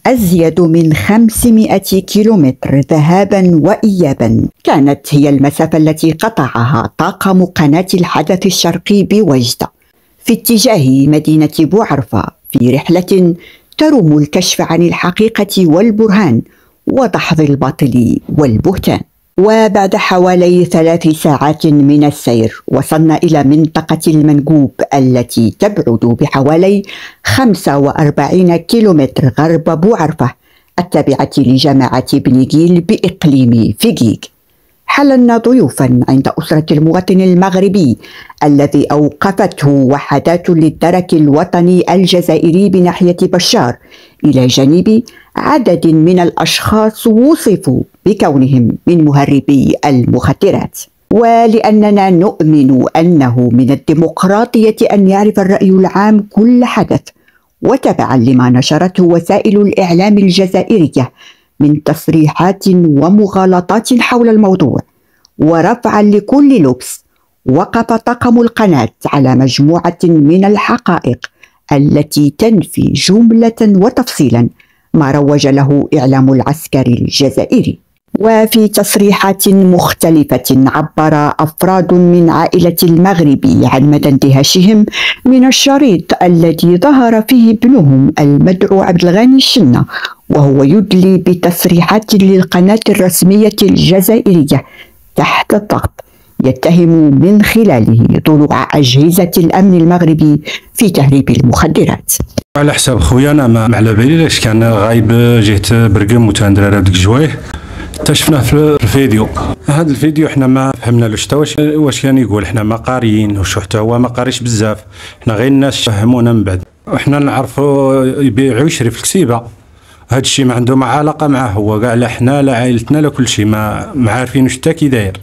أزيد من 500 كيلومتر ذهابا وإيابا. كانت هي المسافة التي قطعها طاقم قناة الحدث الشرقي بوجدة في اتجاه مدينة بوعرفة في رحلة تروم الكشف عن الحقيقة والبرهان ودحض الباطل والبهتان. وبعد حوالي 3 ساعات من السير وصلنا إلى منطقة المنجوب التي تبعد بحوالي 45 كيلومتر غرب بوعرفة التابعة لجماعة بنيجيل بإقليم فيجيج. حللنا ضيوفا عند أسرة المواطن المغربي الذي أوقفته وحدات للدرك الوطني الجزائري بناحية بشار إلى جانب عدد من الأشخاص وصفوا بكونهم من مهربي المخدرات. ولأننا نؤمن أنه من الديمقراطية أن يعرف الرأي العام كل حدث، وتبعا لما نشرته وسائل الإعلام الجزائرية من تصريحات ومغالطات حول الموضوع، ورفعا لكل لبس، وقف طاقم القناة على مجموعة من الحقائق التي تنفي جملة وتفصيلا ما روج له إعلام العسكري الجزائري. وفي تصريحات مختلفة عبر أفراد من عائلة المغربي عن مدى اندهاشهم من الشريط الذي ظهر فيه ابنهم المدعو عبد الغني الشنة وهو يدلي بتصريحات للقناة الرسمية الجزائرية تحت الضغط يتهم من خلاله ضلوع أجهزة الأمن المغربي في تهريب المخدرات. على حساب خويا انا ما على بالي لاش كان غايب جهه برقم وتندرى بديك جوايه حتى شفناه في الفيديو. هذا الفيديو حنا ما فهمنالوش حتى واش كان يقول. حنا ما قاريين وشو حتى هو ما قاريش بزاف، حنا غير الناس فهمونا من بعد. وحنا نعرفوا يبيع ويشري في الكسيبه، هذا الشيء ما عنده ما علاقه معاه هو كاع، لا حنا لا عائلتنا لا كل شيء ما عارفين واش حتى كي داير.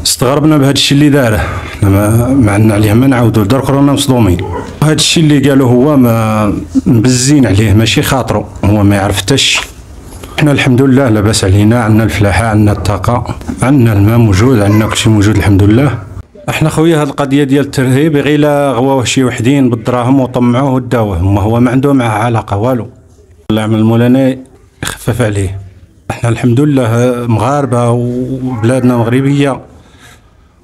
استغربنا بهذا الشيء اللي داره، حنا ما عندنا عليه ما نعاودوا لدرك رانا مصدومين. هذا الشيء اللي قالوا هو ما مبزين عليه ماشي خاطرو، هو ما يعرف حتى شيء. احنا الحمد لله لاباس علينا، عندنا الفلاحه، عندنا الطاقه، عندنا الماء موجود، عندنا كلشي موجود الحمد لله. احنا خويا هذه القضيه ديال الترهيب غير لا غواوه شي وحدين بالدراهم وطمعوه وداوه، ما هو ما عنده معاه علاقه والو. الله يعمل مولانا يخفف عليه. احنا الحمد لله مغاربه وبلادنا مغربيه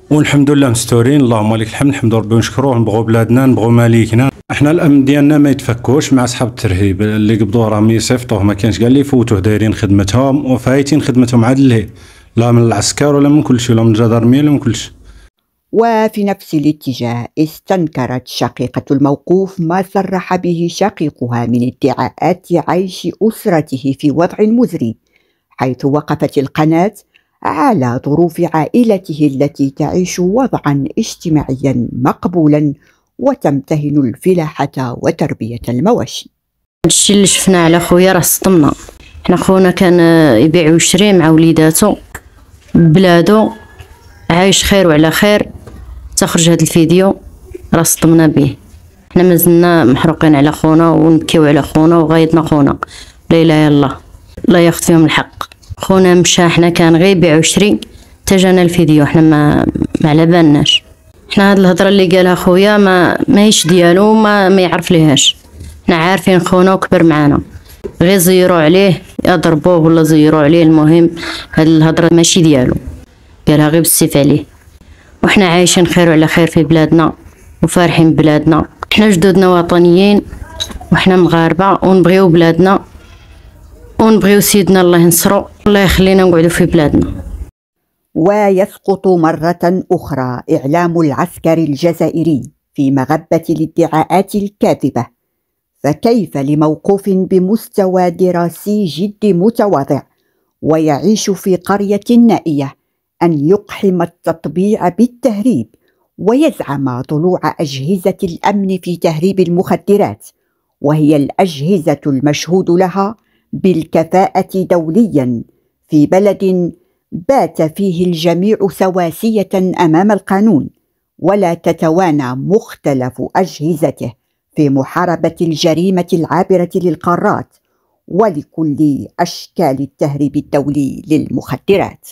والحمد لله مستورين، اللهم لك الحمد، نحمدوا ربي ونشكروه، نبغوا بلادنا نبغوا مالكنا. احنا الامن ديالنا ما يتفكوش مع اصحاب الترهيب اللي قبضوه راهم يصيفطوه، ما كانش كاع اللي يفوتوه، دايرين خدمتهم وفايتين خدمتهم عاد لهيه، لا من العسكر ولا من كل شيء، ولا من الجدرميه ولا من كل شيء. وفي نفس الاتجاه استنكرت شقيقة الموقوف ما صرح به شقيقها من ادعاءات عيش أسرته في وضع مزري، حيث وقفت القناة على ظروف عائلته التي تعيش وضعا اجتماعيا مقبولا وتمتهن الفلاحة وتربية المواشي. الشيء اللي شفنا على خويا راه صدمنا. حنا خونا كان يبيع ويشري مع وليداتو بلادو، عايش خير وعلى خير، تخرج هذا الفيديو راه صدمنا به. حنا مازلنا محروقين على خونا ونبكيو على خونا وغايدنا خونا، لا اله الا الله، الله ياخذ فيهم الحق. خونا مشى، حنا كان غير يبيع ويشري، تجانا الفيديو حنا ما على بالناش. حنا هاد الهضره اللي قالها خويا ما هيش ديالو، ما يعرف ليهاش. حنا عارفين خونا وكبر معانا، غير زيروا عليه يضربوه ولا زيروا عليه، المهم هاد الهضره ماشي ديالو، قالها غير بالسيف عليه. وحنا عايشين خير وعلى خير في بلادنا وفارحين ببلادنا. حنا جدودنا وطنيين وحنا مغاربه ونبغيو بلادنا ونبغيو سيدنا الله ينصرو، الله يخلينا نقعدوا في بلادنا. ويسقط مرة أخرى إعلام العسكري الجزائري في مغبة الادعاءات الكاذبة، فكيف لموقوف بمستوى دراسي جد متواضع ويعيش في قرية نائية أن يقحم التطبيع بالتهريب ويزعم ضلوع أجهزة الأمن في تهريب المخدرات، وهي الأجهزة المشهود لها بالكفاءة دوليا في بلد بات فيه الجميع سواسية أمام القانون، ولا تتوانى مختلف أجهزته في محاربة الجريمة العابرة للقارات ولكل أشكال التهريب الدولي للمخدرات.